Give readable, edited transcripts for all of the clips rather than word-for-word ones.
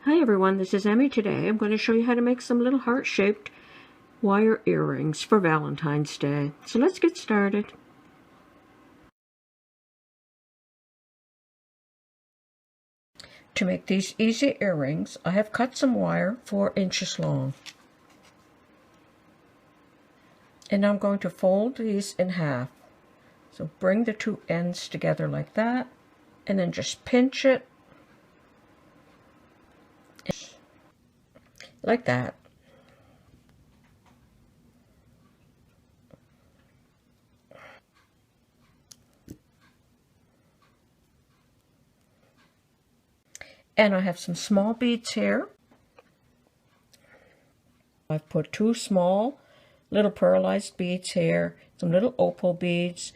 Hi everyone, this is Emmy. Today I'm going to show you how to make some little heart-shaped wire earrings for Valentine's Day. So let's get started. To make these easy earrings, I have cut some wire 4 inches long. And I'm going to fold these in half. So bring the two ends together like that, and then just pinch it like that. And I have some small beads here. I've put 2 small little pearlized beads here, some little opal beads,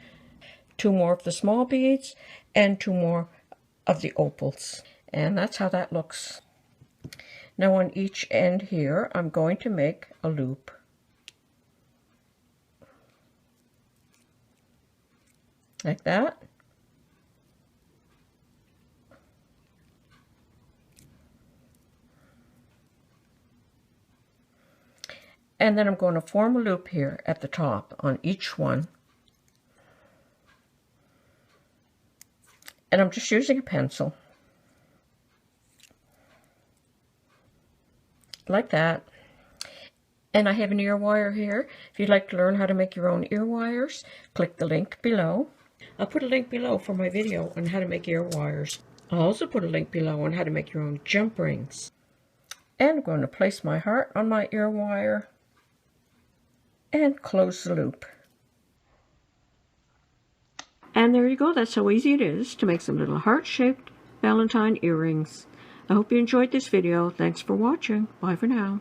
2 more of the small beads, and 2 more of the opals. And that's how that looks. Now on each end here, I'm going to make a loop. Like that. And then I'm going to form a loop here at the top on each one. And I'm just using a pencil. Like that. And I have an ear wire here. If you'd like to learn how to make your own ear wires, click the link below. I'll put a link below for my video on how to make ear wires. I'll also put a link below on how to make your own jump rings. And I'm going to place my heart on my ear wire and close the loop. And there you go. That's how easy it is to make some little heart-shaped Valentine earrings. I hope you enjoyed this video. Thanks for watching. Bye for now.